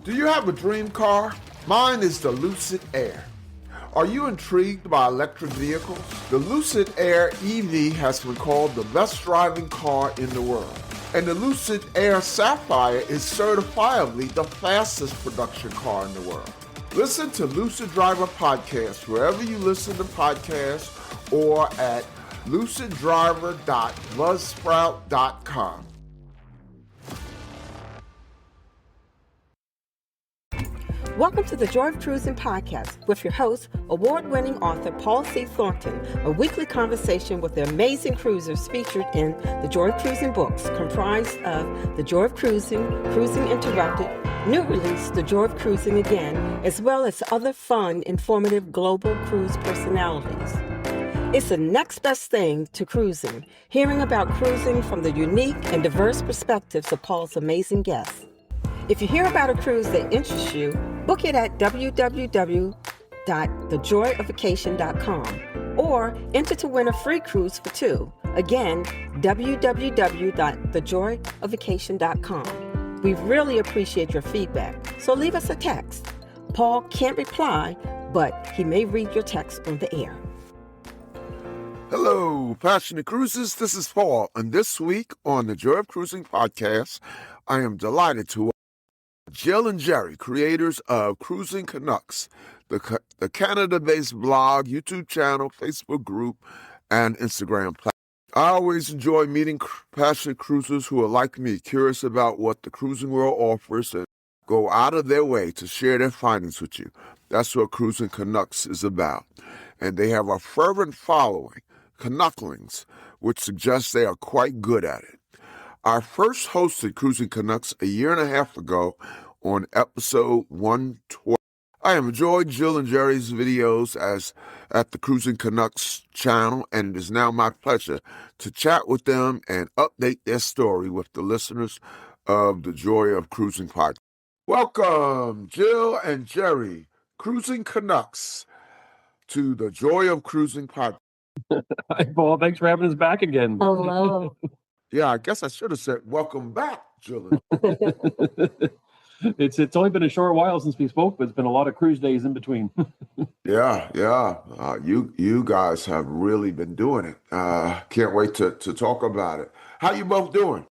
Do you have a dream car? Mine is the Lucid Air. Are you intrigued by electric vehicles? The Lucid Air EV has been called the best driving car in the world. And the Lucid Air Sapphire is certifiably the fastest production car in the world. Listen to Lucid Driver Podcast wherever you listen to podcasts or at luciddriver.buzzsprout.com. Welcome to the Joy of Cruising podcast with your host, award-winning author Paul C. Thornton, a weekly conversation with the amazing cruisers featured in the Joy of Cruising books, comprised of The Joy of Cruising, Cruising Interrupted, new release, The Joy of Cruising Again, as well as other fun, informative global cruise personalities. It's the next best thing to cruising, hearing about cruising from the unique and diverse perspectives of Paul's amazing guests. If you hear about a cruise that interests you, book it at www.thejoyofacation.com or enter to win a free cruise for two. Again, www.thejoyofacation.com. We really appreciate your feedback, so leave us a text. Paul can't reply, but he may read your text on the air. Hello, Passionate Cruisers. This is Paul, and this week on the Joy of Cruising podcast, I am delighted to Jill and Jerry, creators of Cruising Canucks, the Canada-based blog, YouTube channel, Facebook group, and Instagram platform. I always enjoy meeting passionate cruisers who are like me, curious about what the cruising world offers and go out of their way to share their findings with you. That's what Cruising Canucks is about. And they have a fervent following, Canucklings, which suggests they are quite good at it. I first hosted Cruising Canucks a year and a half ago on episode 112. I have enjoyed Jill and Jerry's videos at the Cruising Canucks channel, and it is now my pleasure to chat with them and update their story with the listeners of the Joy of Cruising podcast. Welcome, Jill and Jerry, Cruising Canucks, to the Joy of Cruising podcast. Hi, Paul. Thanks for having us back again. Hello. Yeah, I guess I should have said welcome back, Jill. It's only been a short while since we spoke, but it's been a lot of cruise days in between. Yeah. You guys have really been doing it. Can't wait to talk about it. How you both doing?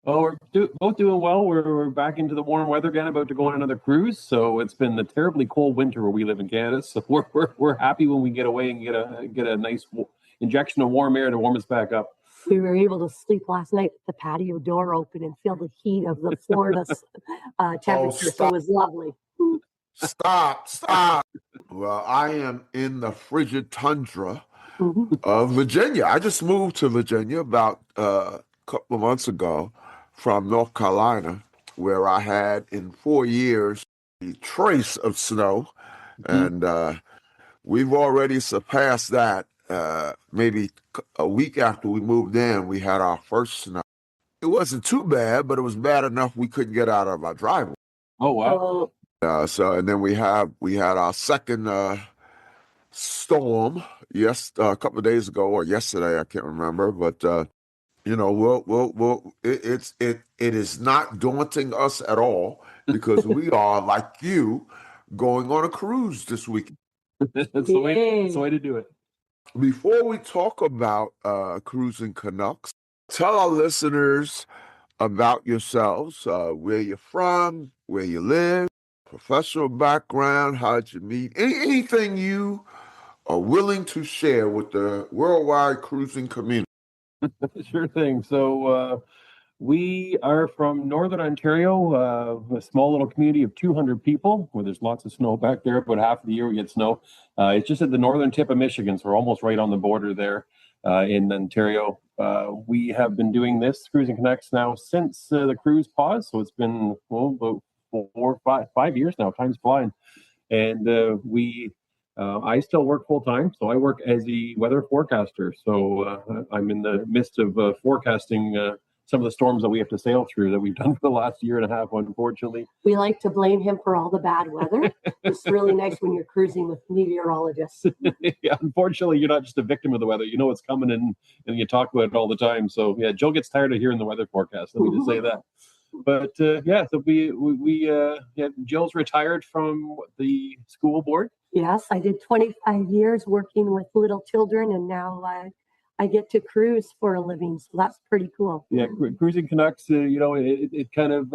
Well, we're both doing well. We're back into the warm weather again, about to go on another cruise. So it's been a terribly cold winter where we live in Canada. So we're happy when we get away and get a nice injection of warm air to warm us back up. We were able to sleep last night with the patio door open and feel the heat of the Florida temperature. So it was lovely. Stop. Well, I am in the frigid tundra of Virginia. I just moved to Virginia about a couple of months ago from North Carolina, where I had in 4 years a trace of snow. And we've already surpassed that. Maybe a week after we moved in, we had our first snow. It wasn't too bad, but it was bad enough we couldn't get out of our driveway. Oh, wow. And then we had our second storm. Yes, a couple of days ago or yesterday, I can't remember. But it is not daunting us at all because we are like you going on a cruise this week. That's the way to do it. Before we talk about Cruising Canucks, tell our listeners about yourselves, where you're from, where you live, professional background, how'd you meet, anything you are willing to share with the worldwide cruising community. Sure thing. So we are from Northern Ontario, a small little community of 200 people where there's lots of snow back there. About half of the year we get snow. It's just at the northern tip of Michigan, so we're almost right on the border there in Ontario. We have been doing this Cruising Canucks now since the cruise pause, so it's been about 5 years now. Time's flying. And I still work full time, so I work as a weather forecaster. So I'm in the midst of forecasting some of the storms that we have to sail through that we've done for the last year and a half, unfortunately. We like to blame him for all the bad weather. It's really nice when you're cruising with meteorologists. Yeah, unfortunately, you're not just a victim of the weather. You know it's coming and you talk about it all the time. So, yeah, Joe gets tired of hearing the weather forecast. Let me just say that. But yeah, so yeah, Jill's retired from the school board. Yes, I did 25 years working with little children, and now I get to cruise for a living. So that's pretty cool. Yeah, Cruising Canucks, it kind of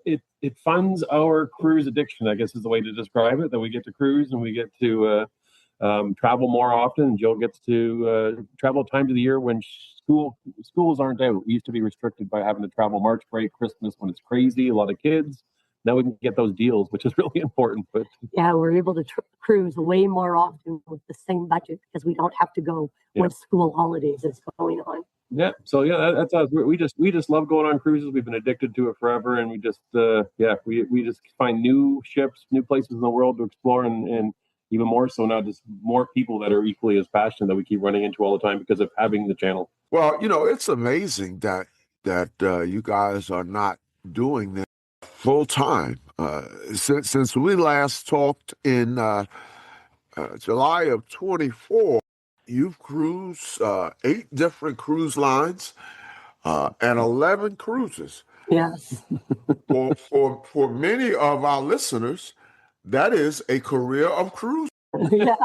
it funds our cruise addiction, I guess is the way to describe it. That we get to cruise and we get to travel more often. Jill gets to travel times of the year when schools aren't out. We used to be restricted by having to travel March break, Christmas when it's crazy, a lot of kids. Now we can get those deals, which is really important. But yeah, we're able to cruise way more often with the same budget because we don't have to go when school holidays is going on. Yeah, so yeah, that's us. We just love going on cruises. We've been addicted to it forever, and we just we just find new ships, new places in the world to explore, and even more so now, just more people that are equally as passionate that we keep running into all the time because of having the channel. Well, it's amazing that you guys are not doing this full time. Since we last talked in July of 24, you've cruised 8 different cruise lines and 11 cruises. Yes. For many of our listeners, that is a career of cruise. Yeah.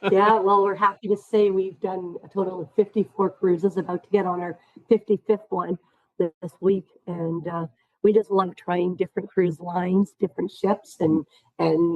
Well, we're happy to say we've done a total of 54 cruises, about to get on our 55th one this week. And we just love trying different cruise lines, different ships, and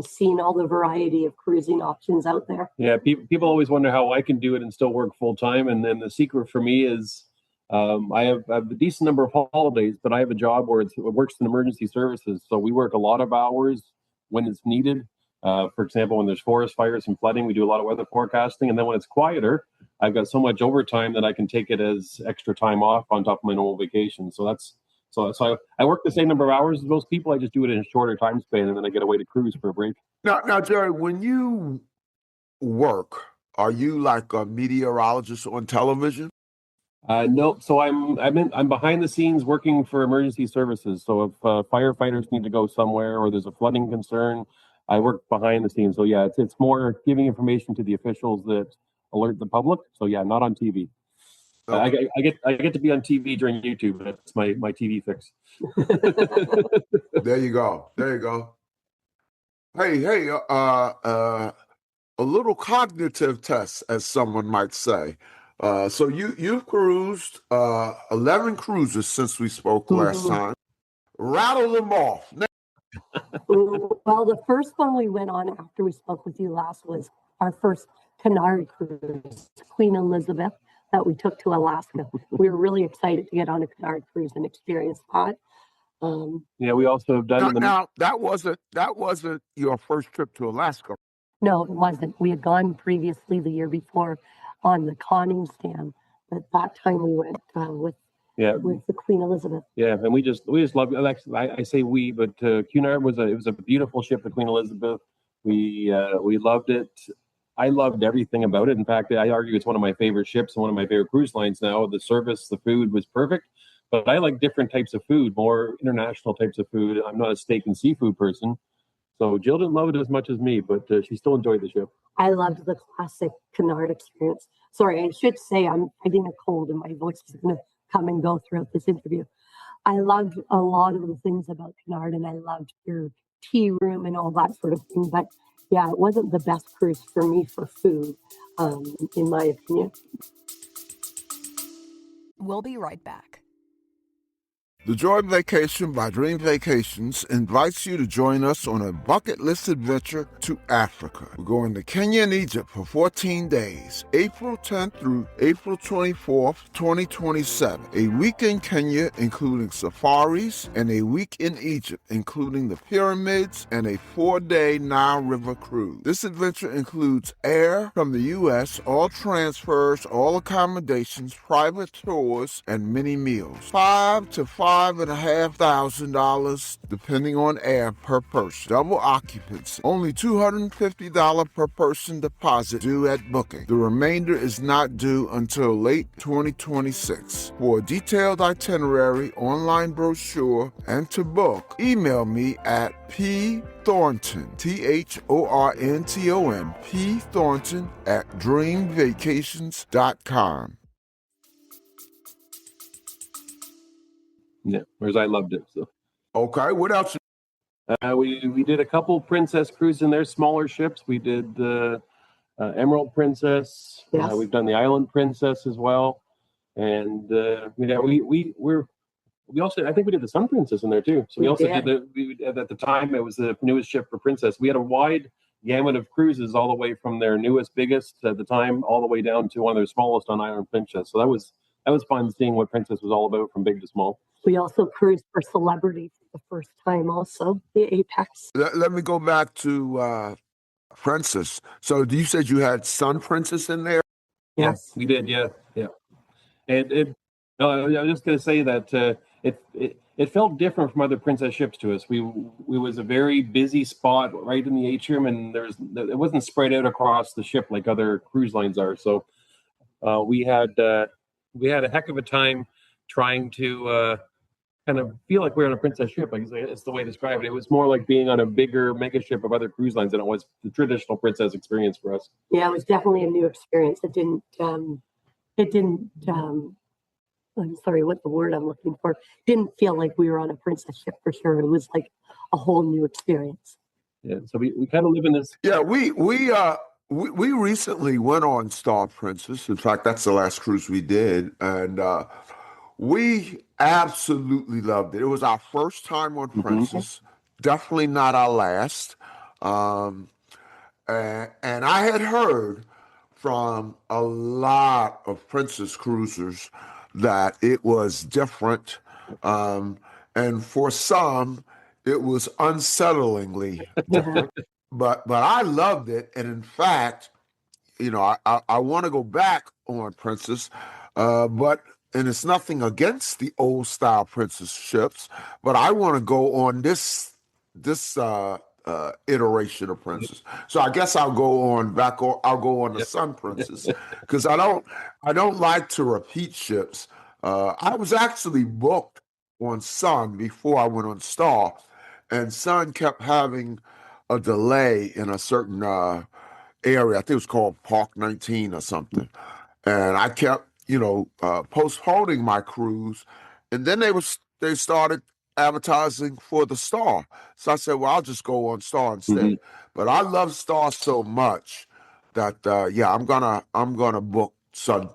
seeing all the variety of cruising options out there. Yeah, people always wonder how I can do it and still work full time. And then the secret for me is I have a decent number of holidays, but I have a job where it works in emergency services. So we work a lot of hours when it's needed. For example, when there's forest fires and flooding, we do a lot of weather forecasting. And then when it's quieter, I've got so much overtime that I can take it as extra time off on top of my normal vacation. So I work the same number of hours as most people. I just do it in a shorter time span, and then I get away to cruise for a break. Now, Jerry, when you work, are you like a meteorologist on television? No, so I'm behind the scenes working for emergency services. So if firefighters need to go somewhere or there's a flooding concern, I work behind the scenes. So yeah, it's more giving information to the officials that alert the public. So yeah, not on TV. Okay. I get to be on TV during YouTube. That's my TV fix. There you go. Hey, a little cognitive test, as someone might say. So you've cruised 11 cruises since we spoke last time. Rattle them off. Well, the first one we went on after we spoke with you last was our first Canary cruise, Queen Elizabeth, that we took to Alaska. We were really excited to get on a Canary cruise and experience that. Yeah, we also have done. Now that wasn't your first trip to Alaska. No, it wasn't. We had gone previously the year before on the conning stand, but that time we went with the Queen Elizabeth. Yeah, and we just love it. I say we, but Cunard was a beautiful ship, the Queen Elizabeth. We loved it. I loved everything about it. In fact, I argue it's one of my favorite ships and one of my favorite cruise lines now. The service, the food was perfect, but I like different types of food, more international types of food. I'm not a steak and seafood person. So Jill didn't love it as much as me, but she still enjoyed the ship. I loved the classic Cunard experience. Sorry, I should say I'm fighting a cold and my voice is going to come and go throughout this interview. I loved a lot of the things about Cunard, and I loved your tea room and all that sort of thing. But yeah, it wasn't the best cruise for me for food, in my opinion. We'll be right back. The Joy Vacation by Dream Vacations invites you to join us on a bucket list adventure to Africa. We're going to Kenya and Egypt for 14 days, April 10th through April 24th, 2027. A week in Kenya, including safaris, and a week in Egypt, including the pyramids and a 4-day Nile River cruise. This adventure includes air from the U.S., all transfers, all accommodations, private tours, and many meals. $5,000 to $5,500 depending on air per person. Double occupancy. Only $250 per person deposit due at booking. The remainder is not due until late 2026. For a detailed itinerary, online brochure, and to book, email me at pthornton, THORNTON, pthornton @dreamvacations.com. Yeah, whereas I loved it. So Okay, what else? we did a couple Princess cruises in there, smaller ships. We did the Emerald Princess. Yes. We've done the Island Princess as well, and we also, I think we did the Sun Princess in there too. So we also did at the time, it was the newest ship for Princess. We had a wide gamut of cruises all the way from their newest, biggest at the time, all the way down to one of their smallest on Island Princess. So that was fun seeing what Princess was all about from big to small. We also cruised for Celebrity for the first time, also, the Apex. Let me go back to Princess. So you said you had Sun Princess in there? Yes. We did, yeah. And I was just going to say that it felt different from other Princess ships to us. We was a very busy spot right in the atrium, and it wasn't spread out across the ship like other cruise lines are. So we had a heck of a time trying to kind of feel like we're on a Princess ship. I guess it's the way to describe it. It was more like being on a bigger mega ship of other cruise lines than it was the traditional Princess experience for us. Yeah, it was definitely a new experience. It didn't. I'm sorry, what the word I'm looking for? Didn't feel like we were on a Princess ship for sure. It was like a whole new experience. Yeah, so we kind of live in this. Yeah, we recently went on Star Princess. In fact, that's the last cruise we did, and we absolutely loved it. It was our first time on Princess, definitely not our last. And I had heard from a lot of Princess cruisers that it was different, and for some, it was unsettlingly different. But I loved it, and in fact, I want to go back on Princess, but and it's nothing against the old style Princess ships, but I want to go on this iteration of Princess. So I guess I'll go on the Sun Princess because I don't like to repeat ships. I was actually booked on Sun before I went on Star, and Sun kept having a delay in a certain area. I think it was called Park 19 or something, and I kept postponing my cruise, and then they started advertising for the Star. So I said, well, I'll just go on Star instead. But I love Star so much that I'm gonna book Sun.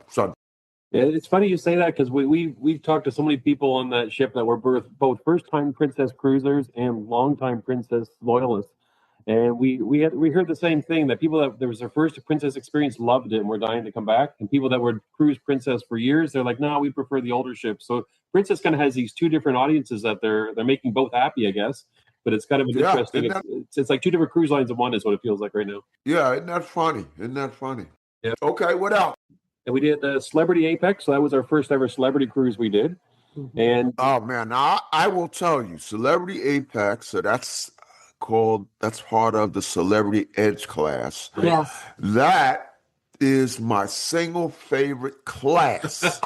Yeah, it's funny you say that because we've talked to so many people on that ship that were both first time Princess cruisers and long time Princess loyalists, and we heard the same thing, that people that was their first Princess experience loved it and were dying to come back, and people that were cruise Princess for years, they're like, no, we prefer the older ships. So Princess kind of has these two different audiences that they're making both happy, I guess. But it's kind of an interesting. It's like two different cruise lines in one is what it feels like right now. Yeah, isn't that funny? Yeah. Okay, what else? And we did the Celebrity Apex, so that was our first ever celebrity cruise we did. And oh man, now I will tell you, Celebrity Apex. So that's part of the Celebrity Edge class. Right? Yes, that is my single favorite class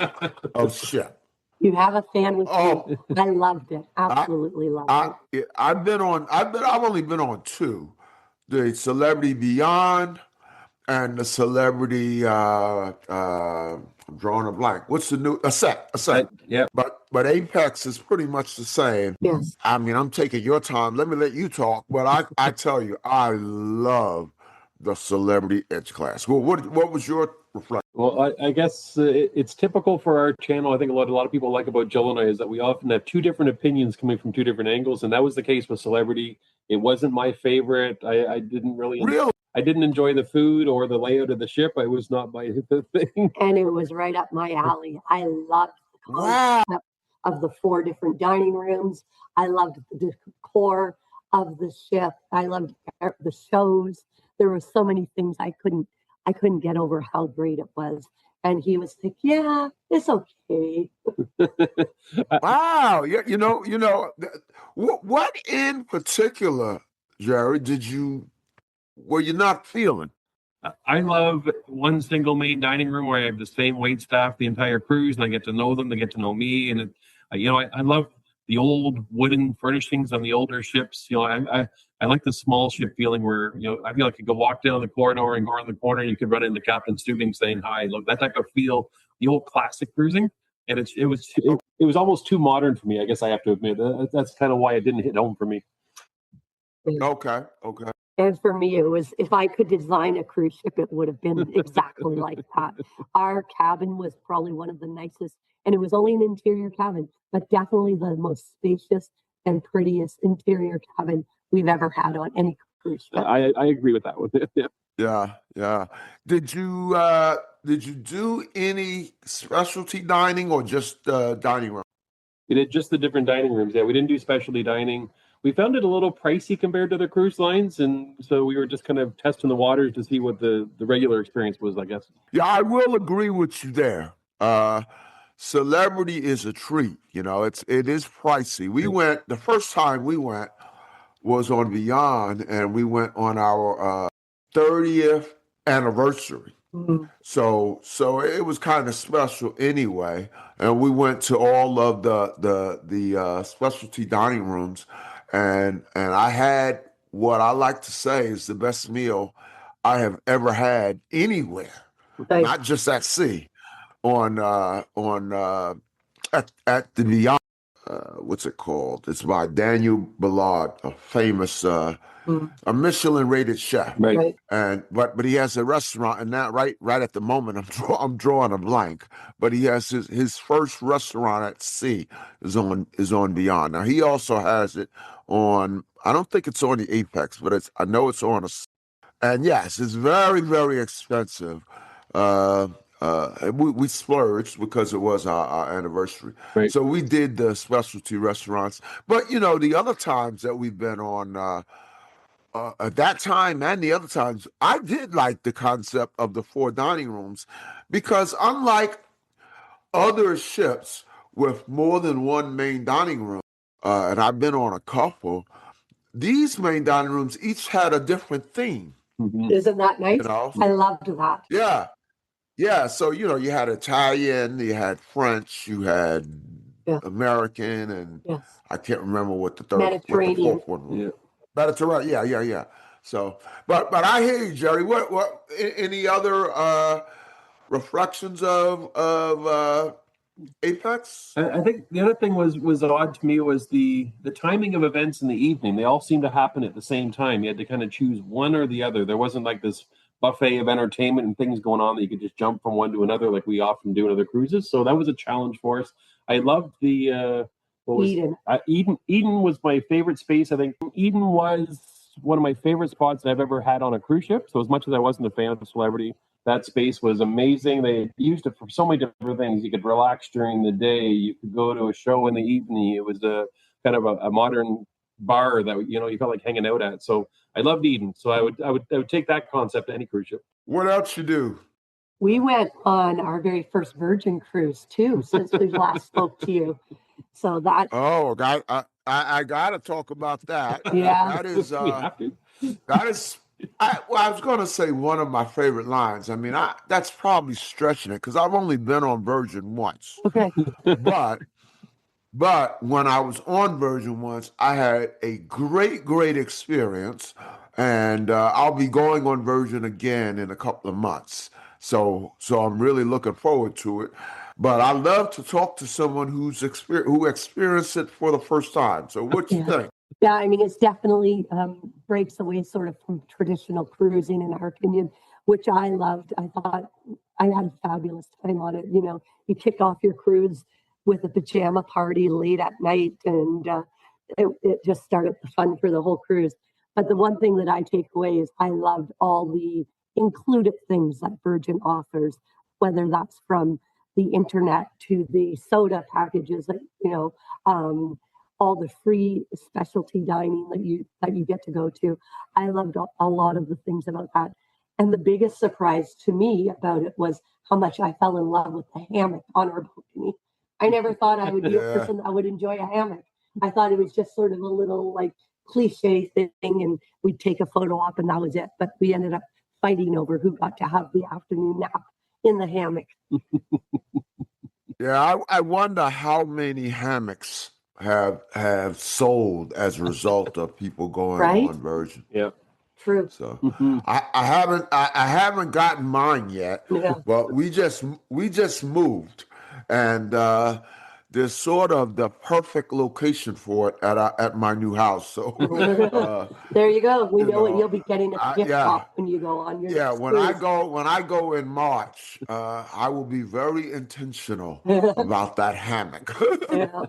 of ship. You have a fan with you. I loved it. Absolutely loved it. I've only been on two, the Celebrity Beyond and the Celebrity. I'm drawing a blank. What's the new? A set. Yeah. But Apex is pretty much the same. Yes. I mean, I'm taking your time. Let me let you talk. But I tell you, I love the Celebrity Edge class. Well, what was your reflection? Well, I guess it's typical for our channel. I think a lot of people like about Jill and I is that we often have two different opinions coming from two different angles, and that was the case with Celebrity. It wasn't my favorite. I didn't really. I didn't enjoy the food or the layout of the ship. It was not my thing. And it was right up my alley. I loved the concept of the 4 different dining rooms. I loved the decor of the ship. I loved the shows. There were so many things I couldn't get over how great it was. And he was like, yeah, it's okay. Wow. Yeah, what in particular, Jerry, were you not feeling? I love one single main dining room where I have the same wait staff the entire cruise, and I get to know them, they get to know me, and I love the old wooden furnishings on the older ships. I like the small ship feeling where I feel like you could walk down the corridor and go around the corner, and you could run into Captain Stubing saying hi. Look, that type of feel, the old classic cruising. and it was almost too modern for me. I guess I have to admit that's kind of why it didn't hit home for me. Okay. Okay. And for me, it was, if I could design a cruise ship, it would have been exactly like that. Our cabin was probably one of the nicest, and it was only an interior cabin, but definitely the most spacious and prettiest interior cabin we've ever had on any cruise ship. I agree with that one. Yeah. Yeah. Did you do any specialty dining or just dining room? We did just the different dining rooms. Yeah, we didn't do specialty dining. We found it a little pricey compared to the cruise lines, and so we were just kind of testing the waters to see what the regular experience was, I guess. Yeah, I will agree with you there. Celebrity is a treat. It is pricey. We went the first time we went was on Beyond, and we went on our 30th anniversary. Mhm. So it was kind of special anyway, and we went to all of the specialty dining rooms, and I had what I like to say is the best meal I have ever had anywhere, Nice. not just at sea. At the Beyond, what's it called? It's by Daniel Ballard, a famous Mhm. a Michelin rated chef. Right. Right. And but he has a restaurant, and that right at the moment I'm drawing a blank. But he has his first restaurant at sea is on Beyond. Now he also has it on. I don't think it's on the Apex, but I know it's on a. And yes, it's very very expensive. We splurged because it was our anniversary. Right. So we did the specialty restaurants. But the other times that we've been on. At that time and the other times, I did like the concept of the 4 dining rooms because unlike other ships with more than one main dining room, and I've been on a couple, these main dining rooms each had a different theme. Mhm. Isn't that nice? You know? I loved that. Yeah. Yeah. So, you had Italian, you had French, you had Yeah. American, and Yes. I can't remember what the Mediterranean. fourth one was. Yeah. Mediterranean, yeah. So, but I hear you, Jerry. What any other reflections of Apex? I think the other thing was odd to me was the timing of events in the evening. They all seemed to happen at the same time. You had to kind of choose one or the other. There wasn't like this buffet of entertainment and things going on that you could just jump from one to another like we often do in other cruises. So that was a challenge for us. I loved the Eden. Eden was my favorite space. I think Eden was one of my favorite spots that I've ever had on a cruise ship. So as much as I wasn't a fan of Celebrity, that space was amazing. They used it for so many different things. You could relax during the day. You could go to a show in the evening. It was a kind of a modern bar that you felt like hanging out at. So I loved Eden. So I would take that concept to any cruise ship. What else you do? We went on our very first Virgin cruise too, since we last spoke to you. So that. Oh, I got to talk about that. Yeah. That is We have to. that is. I was going to say one of my favorite lines. I mean, that's probably stretching it because I've only been on Virgin once. Okay. But when I was on Virgin once, I had a great experience, and I'll be going on Virgin again in a couple of months. So I'm really looking forward to it. But I love to talk to someone who experienced it for the first time. So what you think? Yeah, I mean, it's definitely breaks away sort of from traditional cruising, in our opinion, which I loved. I thought I had a fabulous time on it. You kick off your cruise with a pajama party late at night, and it just started the fun for the whole cruise. But the one thing that I take away is I loved all the included things that Virgin offers, whether that's from the internet to the soda packages that all the free specialty dining that you get to go to. I loved a lot of the things about that. And the biggest surprise to me about it was how much I fell in love with the hammock on our balcony. I never thought I would be a person that would enjoy a hammock. I thought it was just sort of a little like cliche thing, and we'd take a photo op and that was it. But we ended up fighting over who got to have the afternoon nap in the hammock. Yeah, I wonder how many hammocks have sold as a result of people going Right? on Virgin. Yeah. True. So Mm-hmm. I haven't gotten mine yet, Yeah. but we just moved, and there's sort of the perfect location for it at my new house. So, There you go. We you know what know, you'll be getting at the gift yeah, shop when you go on your yeah. next cruise. When I go in March, I will be very intentional about that hammock. Yeah.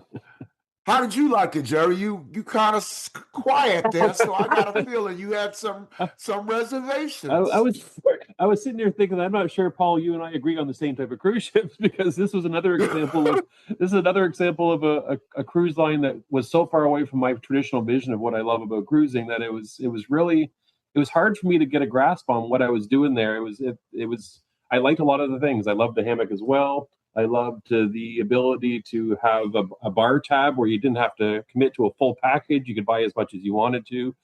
How did you like it, Jerry? You kind of quiet there, so I got a feeling you had some I reservations. was I was sitting there thinking, I'm not sure, Paul, you and I agree on the same type of cruise ships, because this is another example of a cruise line that was so far away from my traditional vision of what I love about cruising, that it was hard for me to get a grasp on what I was doing there. It was I liked a lot of the things. I loved the hammock as well. I loved the ability to have a bar tab where you didn't have to commit to a full package. You could buy as much as you wanted to.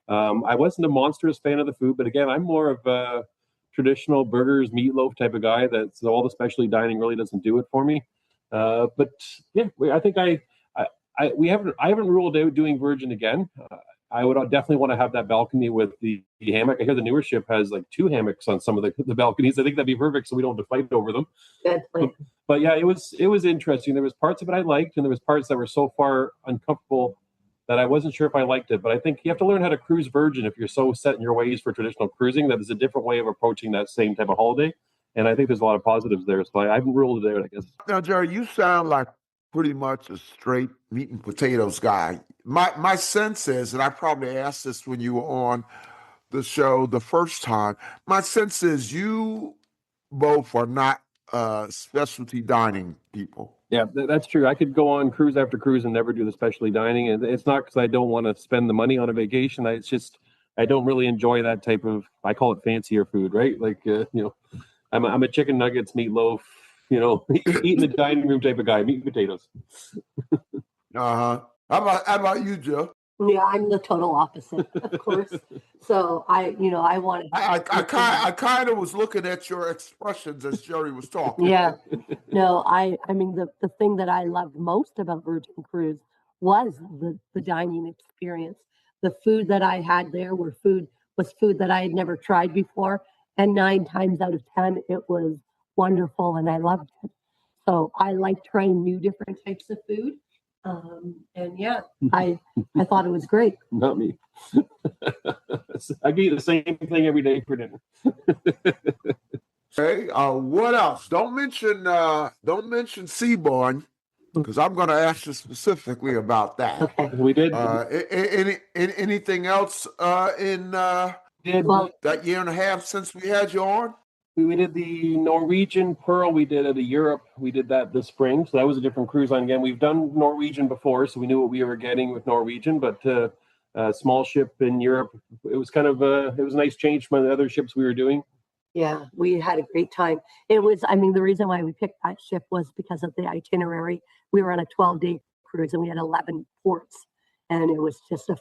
I wasn't a monstrous fan of the food, but again, I'm more of a traditional burgers, meatloaf type of guy. That's all the specialty dining really doesn't do it for me. But yeah, I think I haven't ruled out doing Virgin again. I would definitely want to have that balcony with the hammock. I hear the newer ship has like two hammocks on some of the balconies. I think that'd be perfect, so we don't have to fight over them. Good But, point. but yeah, it was interesting. There was parts of it I liked, and there was parts that were so far uncomfortable that I wasn't sure if I liked it. But I think you have to learn how to cruise Virgin if you're so set in your ways for traditional cruising. That is a different way of approaching that same type of holiday. And I think there's a lot of positives there. So I haven't ruled it out, I guess. Now, Jerry, you sound like pretty much a straight meat and potatoes guy. My sense is, and I probably asked this when you were on the show the first time. My sense is you both are not specialty dining people. Yeah, that's true. I could go on cruise after cruise and never do the specialty dining. And it's not because I don't want to spend the money on a vacation. It's just I don't really enjoy that type of, I call it fancier food, right? Like, I'm a chicken nuggets, meatloaf, eat in the dining room type of guy, meat and potatoes. Uh-huh. How about you, Joe? Yeah, I'm the total opposite, of course. So I wanted. I kind of was looking at your expressions as Jerry was talking. Yeah. No, I mean the thing that I loved most about Virgin Cruise was the dining experience. The food that I had there was food that I had never tried before, and 9 times out of 10 it was wonderful and I loved it. So I like trying new different types of food. And yeah, I thought it was great. Not me. I eat the same thing every day for dinner. Okay. What else? Don't mention Seaborn, because I'm going to ask you specifically about that. Okay. We did. Anything else in Well, that year and a half since we had you on? We did the Norwegian Pearl. We did it a Europe. We did that this spring. So that was a different cruise line again. We've done Norwegian before, so we knew what we were getting with Norwegian. But a small ship in Europe, it was kind of it was a nice change from the other ships we were doing. yeah, we had a great time. It was, I mean, the reason why we picked that ship was because of the itinerary. We were on a 12-day cruise and we had 11 ports, and it was just a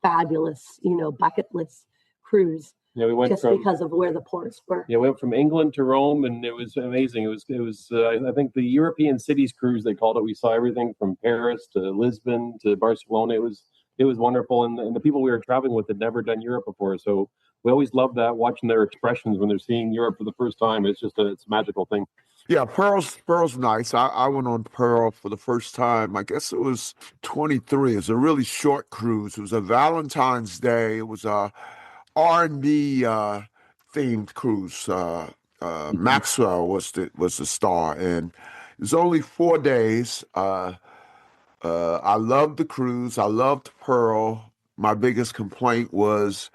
fabulous, bucket list cruise. Yeah, we went just because of where the ports were. Yeah, we went from England to Rome, and it was amazing. It was I think the European cities cruise they called it. We saw everything from Paris to Lisbon to Barcelona. It was wonderful, and the people we were traveling with had never done Europe before, so we always loved that, watching their expressions when they're seeing Europe for the first time. It's just it's a magical thing. Yeah, Pearl's nice. I went on Pearl for the first time. I guess it was 23. It was a really short cruise. It was a Valentine's Day. It was a R&B themed cruise. Maxwell was the star, and it was only 4 days. I loved the cruise. I loved Pearl. My biggest complaint was,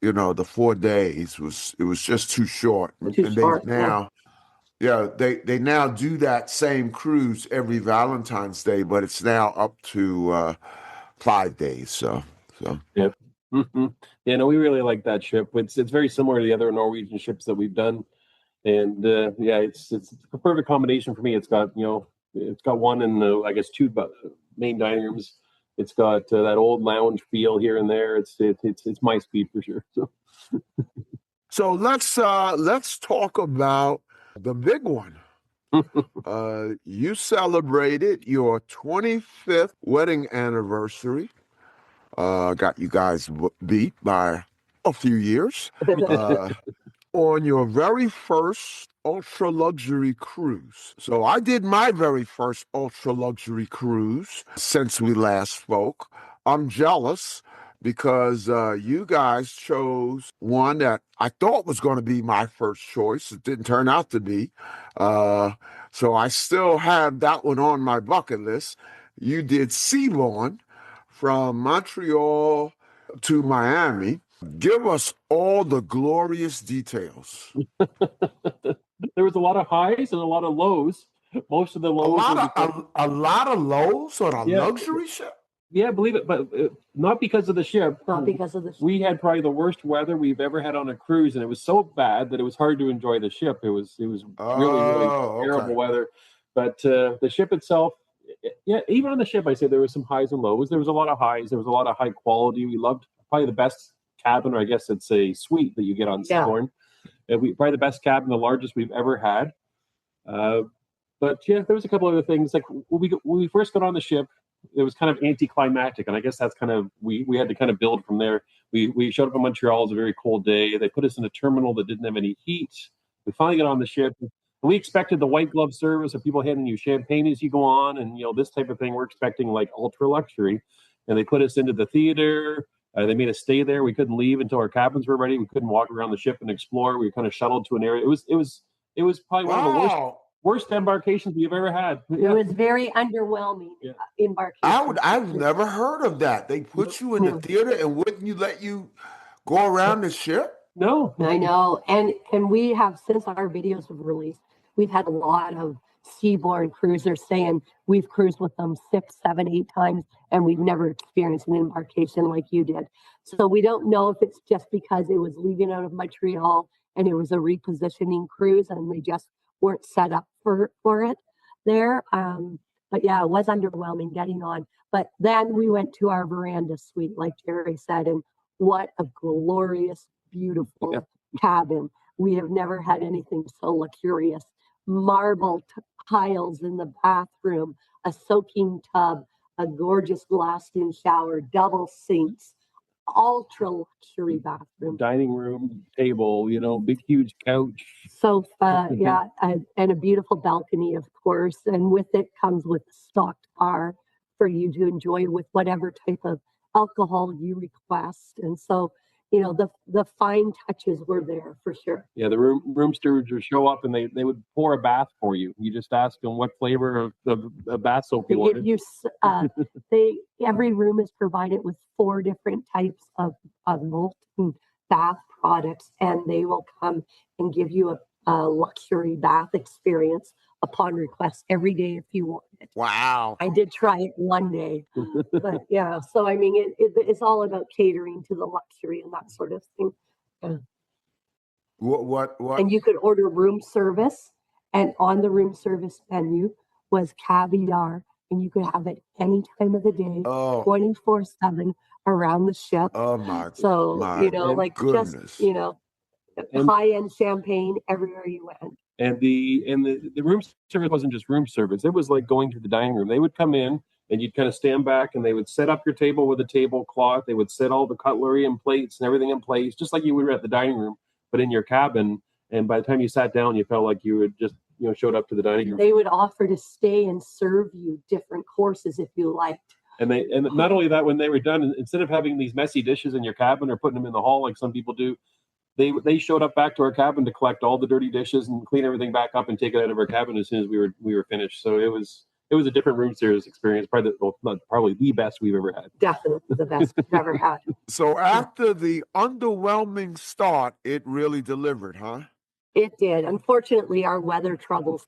the 4 days it was just too short. Too and short, they now, yeah, they now do that same cruise every Valentine's Day, but it's now up to 5 days. So. Yep. Mm-hmm. Yeah, no, we really like that ship. It's very similar to the other Norwegian ships that we've done, and yeah, it's a perfect combination for me. It's got one and I guess two main dining rooms. It's got that old lounge feel here and there. It's my speed for sure. So let's talk about the big one. You celebrated your 25th wedding anniversary. Got you guys beat by a few years. on your very first ultra luxury cruise. So I did my very first ultra luxury cruise since we last spoke. I'm jealous because you guys chose one that I thought was going to be my first choice. It didn't turn out to be. Uh, so I still have that one on my bucket list. You did Seaborn from Montreal to Miami. Give us all the glorious details. There was a lot of highs and a lot of lows. Most of the A lows lot were of because, a lot of lows on a yeah, luxury ship. yeah, believe it, but not because of the ship. Not because of the We had probably the worst weather we've ever had on a cruise, and it was so bad that it was hard to enjoy the ship. It was really, really Oh, terrible okay. weather. But the ship itself, yeah, even on the ship, I say there was some highs and lows. There was a lot of highs. There was a lot of high quality. We loved probably the best cabin, or I guess it's a suite that you get on Yeah. Seabourn. We probably the best cabin, the largest we've ever had. Uh, but yeah, there was a couple other things. Like when we first got on the ship, it was kind of anticlimactic, and I guess that's kind of we had to kind of build from there. We showed up in Montreal. It was a very cold day. They put us in a terminal that didn't have any heat. We finally got on the ship. We expected the white glove service of people handing you champagne as you go on, and this type of thing. We're expecting like ultra luxury, and they put us into the theater. They made us stay there. We couldn't leave until our cabins were ready. We couldn't walk around the ship and explore. We were kind of shuttled to an area. It was probably one of the Wow. worst embarkations we've ever had. It was very underwhelming embarkation. I've never heard of that. They put you in the theater and wouldn't you let you go around the ship? No. I know, and we have, since our videos have released, we've had a lot of seaborne cruisers saying we've cruised with them 6, 7, 8 times, and we've never experienced an embarkation like you did. So we don't know if it's just because it was leaving out of Montreal and it was a repositioning cruise, and they just weren't set up for it there. But yeah, it was underwhelming getting on. But then we went to our veranda suite, like Jerry said, and what a glorious, beautiful cabin. We have never had anything so luxurious. Marble tiles in the bathroom, a soaking tub, a gorgeous glassed-in shower, double sinks, ultra luxury bathroom. Dining room table, big huge couch. Sofa, yeah, and a beautiful balcony, of course. And with it comes with a stocked bar for you to enjoy with whatever type of alcohol you request. And so, the fine touches were there for sure. Yeah, the room stewards would show up and they would pour a bath for you. You just ask them what flavor of bath soap you They give wanted. you, every room is provided with 4 different types of molten bath products, and they will come and give you a luxury bath experience upon request every day if you want it. Wow. I did try it one day, but yeah. So I mean, it's all about catering to the luxury and that sort of thing. Yeah. What? And you could order room service, and on the room service menu was caviar, and you could have it any time of the day, Oh. 24/7 around the ship. Oh my. So my like goodness. just high-end champagne everywhere you went. And the room service wasn't just room service. It was like going to the dining room. They would come in and you'd kind of stand back and they would set up your table with a tablecloth. They would set all the cutlery and plates and everything in place, just like you would at the dining room, but in your cabin. And by the time you sat down, you felt like you had just showed up to the dining room. They would offer to stay and serve you different courses if you liked. And not only that, when they were done, instead of having these messy dishes in your cabin or putting them in the hall like some people do, they showed up back to our cabin to collect all the dirty dishes and clean everything back up and take it out of our cabin as soon as we were finished. So it was a different room service experience, probably the best we've ever had. Definitely the best we've ever had. So after the underwhelming start, it really delivered, huh? It did. Unfortunately, our weather troubles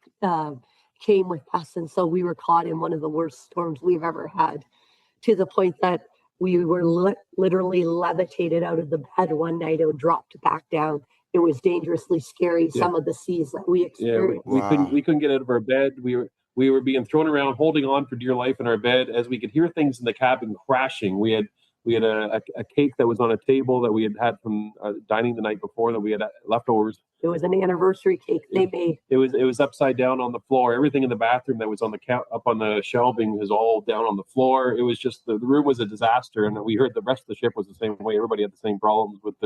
came with us, and so we were caught in one of the worst storms we've ever had, to the point that we were literally levitated out of the bed one night and dropped back down. It was dangerously scary. Yeah. Some of the seas that we experienced. Yeah, we couldn't get out of our bed. We were being thrown around, holding on for dear life in our bed as we could hear things in the cabin crashing. We had a cake that was on a table that we had from dining the night before that we had leftovers. It was an anniversary cake they made. It was upside down on the floor. Everything in the bathroom that was on up on the shelving was all down on the floor. It was just the room was a disaster, and we heard the rest of the ship was the same way. Everybody had the same problems with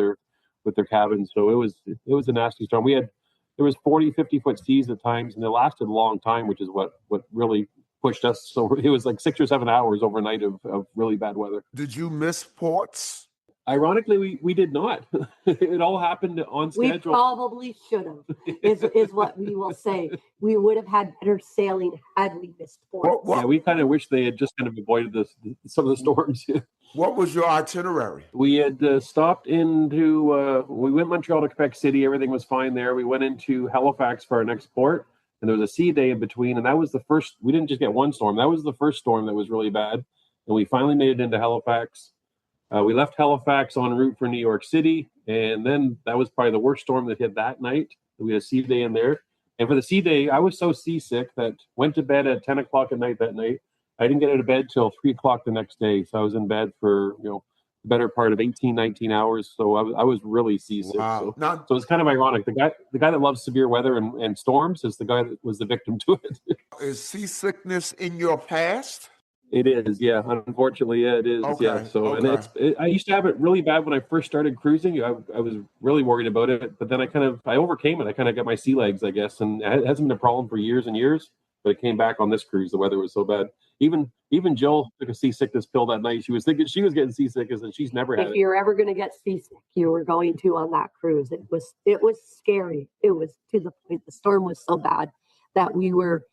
their cabins. So it was a nasty storm. There was 40, 50-foot seas at times, and they lasted a long time, which is what really pushed us. So it was like 6 or 7 hours overnight of really bad weather. Did you miss ports? Ironically, we did not. It all happened on We schedule. probably should have, is what we will say. We would have had better sailing had we missed ports. Yeah, we kind of wish they had just kind of avoided some of the storms. What was your itinerary? We had stopped into, we went Montreal to Quebec City. Everything was fine there. We went into Halifax for our next port, and there was a sea day in between. And that was the first, we didn't just get one storm. That was the first storm that was really bad. And we finally made it into Halifax. We left Halifax en route for New York City. And then that was probably the worst storm that hit that night. We had a sea day in there. And for the sea day, I was so seasick that went to bed at 10 o'clock at night that night. I didn't get out of bed till 3 o'clock the next day. So I was in bed for, the better part of 18, 19 hours. So I was really seasick. Wow. So it's kind of ironic. The guy that loves severe weather and storms is the guy that was the victim to it. Is seasickness in your past? It is, yeah. Unfortunately, yeah, it is. Okay, Yeah. So, okay. and I used to have it really bad when I first started cruising. I was really worried about it, but then I overcame it. I kind of got my sea legs, I guess, and it hasn't been a problem for years and years. But it came back on this cruise. The weather was so bad. Even Jill took a seasickness pill that night. She was thinking she was getting seasick, and she's never had If it. you're ever going to get seasick, you were going to on that cruise. It was scary. It was to the point the storm was so bad that we were,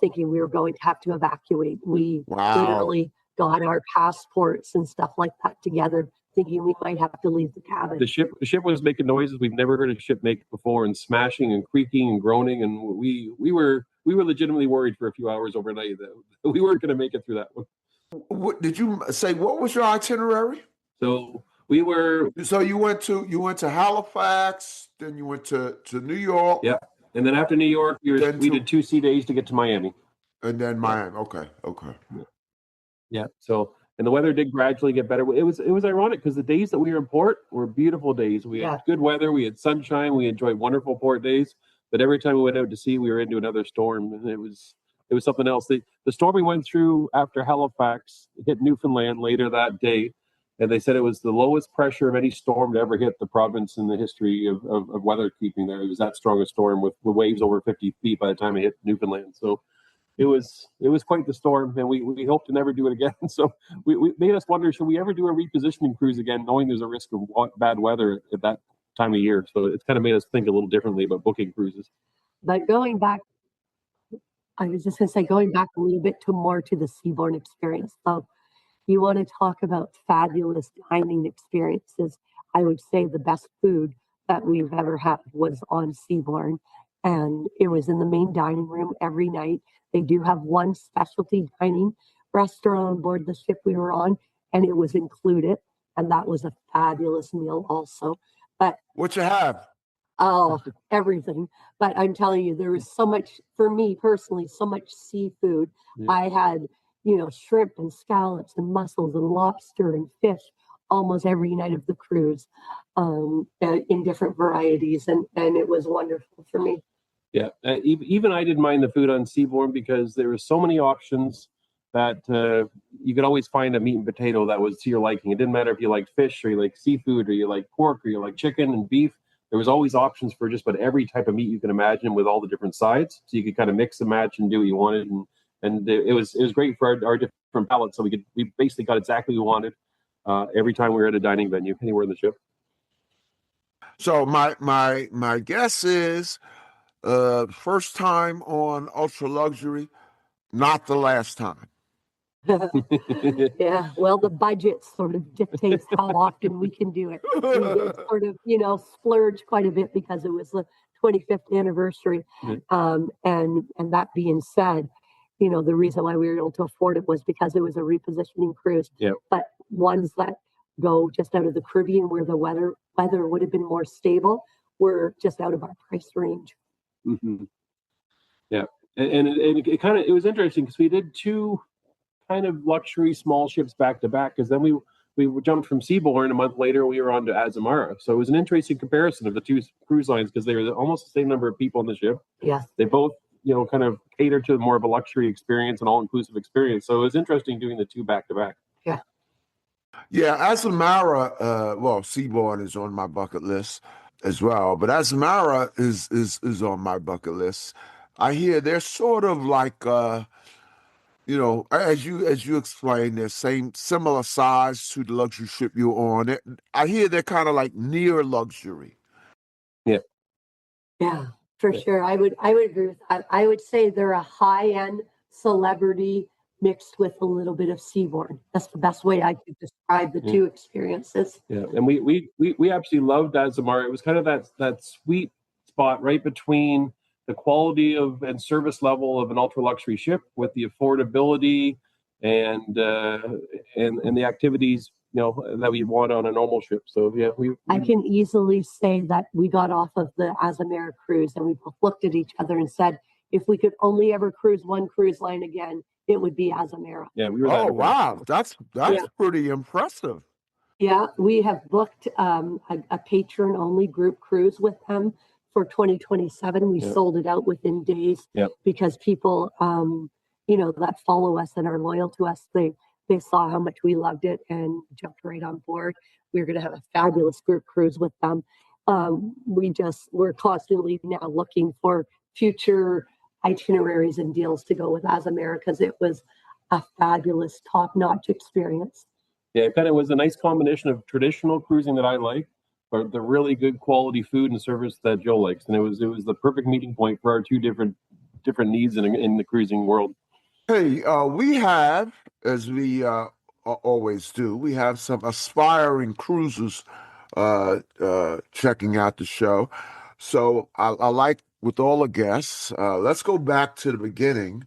thinking we were going to have to evacuate. We literally got our passports and stuff like that together, thinking we might have to leave the cabin. The ship was making noises we've never heard a ship make before, and smashing and creaking and groaning, and we were legitimately worried for a few hours overnight that we weren't going to make it through that one. What did you say? What was your itinerary? So we were. So you went to Halifax, then you went to New York. Yeah, and then after New York, we did 2 sea days to get to Miami. And then Miami. Okay. Yeah. So, and the weather did gradually get better. It was ironic because the days that we were in port were beautiful days. We had good weather, we had sunshine, we enjoyed wonderful port days. But every time we went out to sea, we were into another storm, and it was something else. The storm we went through after Halifax hit Newfoundland later that day, and they said it was the lowest pressure of any storm to ever hit the province in the history of weather keeping there. It was that strong a storm with waves over 50 feet by the time it hit Newfoundland. So it was quite the storm, and we hope to never do it again. So we made us wonder, should we ever do a repositioning cruise again, knowing there's a risk of bad weather at that time of year? So it's kind of made us think a little differently about booking cruises. But going back, I was just going to say, going back a little bit to the seaborne experience. So you want to talk about fabulous dining experiences. I would say the best food that we've ever had was on Seaborn, and it was in the main dining room every night. They do have one specialty dining restaurant on board the ship we were on, and it was included, and that was a fabulous meal also. But what you have? Oh, everything. But I'm telling you, there was so much, for me personally, so much seafood. Yeah. I had, shrimp and scallops and mussels and lobster and fish almost every night of the cruise, in different varieties. And it was wonderful for me. Yeah. Even I didn't mind the food on Seaborn because there were so many options that you could always find a meat and potato that was to your liking. It didn't matter if you liked fish or you like seafood or you like pork or you like chicken and beef. There was always options for just about every type of meat you can imagine with all the different sides. So you could kind of mix and match and do what you wanted. And it was great for our different palates. So we basically got exactly what we wanted every time we were at a dining venue anywhere in the ship. So my guess is first time on ultra luxury, not the last time. Yeah, well, the budget sort of dictates how often we can do it. We did sort of, splurge quite a bit because it was the 25th anniversary. And that being said, the reason why we were able to afford it was because it was a repositioning cruise. Yep. But ones that go just out of the Caribbean where the weather would have been more stable were just out of our price range. Mm-hmm. Yeah, and it was interesting because we did 2 kind of luxury small ships back to back, because then we jumped from Seaborn a month later. We were on to Azamara, so it was an interesting comparison of the 2 cruise lines because they were almost the same number of people on the ship. Yes, they both kind of cater to more of a luxury experience and all-inclusive experience. So it was interesting doing the 2 back to back. Yeah. Yeah, Azamara, well, Seabourn is on my bucket list as well, but Azamara is on my bucket list. I hear they're sort of like as you explained, they're same similar size to the luxury ship you're on. I hear they're kind of like near luxury. Yeah. Yeah, for Yeah. sure. I would agree with that. I would say they're a high-end celebrity mixed with a little bit of Seabourn. That's the best way I could describe the Yeah. two experiences. Yeah, and we absolutely loved Azamara. It was kind of that sweet spot right between the quality of and service level of an ultra luxury ship with the affordability and and the activities that we want on a normal ship. So yeah, I can easily say that we got off of the Azamara cruise and we both looked at each other and said, if we could only ever cruise one cruise line again, it would be Azamara. yeah we were that Oh impressed. wow, that's Yeah. pretty impressive. Yeah, we have booked a patron only group cruise with them for 2027. We Yeah. sold it out within days Yeah. because people, that follow us and are loyal to us, they saw how much we loved it and jumped right on board. We're going to have a fabulous group cruise with them. We're constantly now looking for future itineraries and deals to go with Azamara because it was a fabulous top-notch experience. Yeah, it kind of was a nice combination of traditional cruising that I like, but the really good quality food and service that Joe likes, and it was the perfect meeting point for our two different needs in the cruising world. Hey, we have, as we always do, we have some aspiring cruisers checking out the show. So I like with all the guests. Let's go back to the beginning.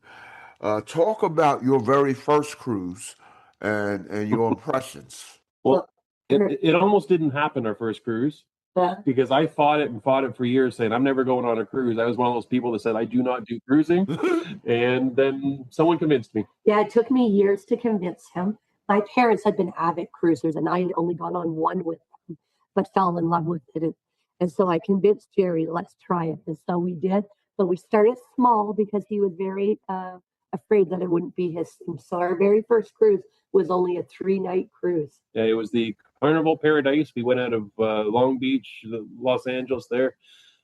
Talk about your very first cruise and your impressions. Well, it almost didn't happen our first cruise because I fought it for years, saying I'm never going on a cruise. I was one of those people that said I do not do cruising, and then someone convinced me. Yeah, it took me years to convince him. My parents had been avid cruisers, and I had only gone on one with them, but fell in love with it. And so I convinced Jerry, let's try it. And so we did. But we started small because he was very afraid that it wouldn't be his thing. So our very first cruise was only a 3-night cruise. Yeah, it was the Carnival Paradise. We went out of Long Beach, Los Angeles there,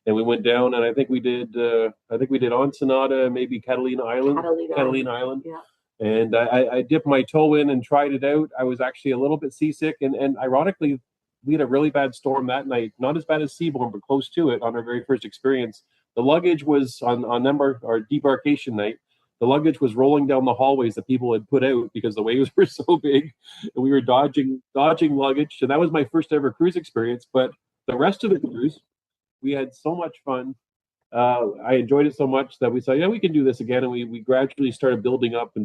and we went down. And I think we did Ensenada, maybe Catalina Island. Catalina Island. Yeah. And I dipped my toe in and tried it out. I was actually a little bit seasick, and ironically, we had a really bad storm that night. Not as bad as Seabourn, but close to it on our very first experience. The luggage was on our debarkation night. The luggage was rolling down the hallways that people had put out because the waves were so big, and we were dodging luggage. And that was my first ever cruise experience. But the rest of the cruise, we had so much fun. I enjoyed it so much that we said, yeah, we can do this again. And we gradually started building up the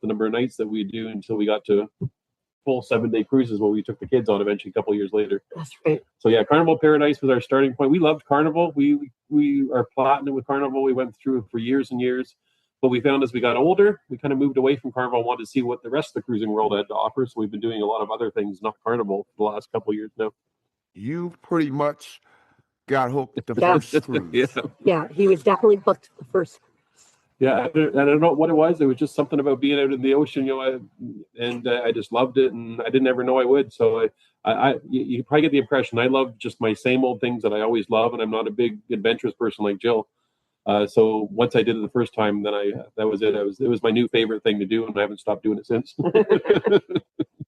number of nights that we do until we got to full 7-day cruises where we took the kids on eventually a couple of years later. That's right. So yeah, Carnival Paradise was our starting point. We loved Carnival. We are platinum with Carnival. We went through for years and years. But we found as we got older, we kind of moved away from Carnival and wanted to see what the rest of the cruising world had to offer. So we've been doing a lot of other things, not Carnival, for the last couple of years now. You pretty much got hooked the first cruise. Yeah, he was definitely booked the first. Yeah, I don't know what it was. It was just something about being out in the ocean, I just loved it, and I didn't ever know I would. So you probably get the impression I love just my same old things that I always love, and I'm not a big adventurous person like Jill. So once I did it the first time, then that was it. It was my new favorite thing to do, and I haven't stopped doing it since.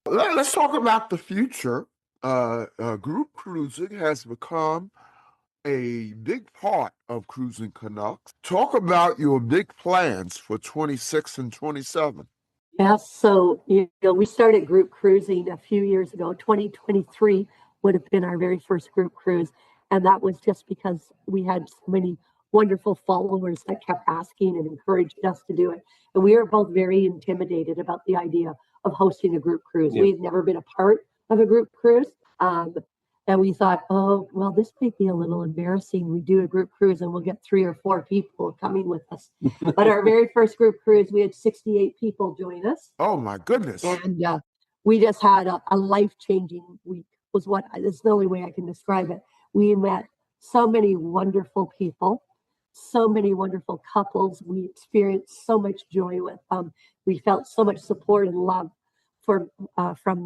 Let's talk about the future. Group cruising has become a big part of Cruising Canucks. Talk about your big plans for 26 and 27. Yes, so we started group cruising a few years ago. 2023 would have been our very first group cruise, and that was just because we had so many wonderful followers that kept asking and encouraged us to do it. And we were both very intimidated about the idea of hosting a group cruise. Yeah. We'd never been a part of a group cruise. And we thought, oh, well, this might be a little embarrassing. We do a group cruise and we'll get 3 or 4 people coming with us. But our very first group cruise, we had 68 people join us. Oh, my goodness. And we just had a life-changing week, that's the only way I can describe it. We met so many wonderful people, so many wonderful couples. We experienced so much joy with them. We felt so much support and love from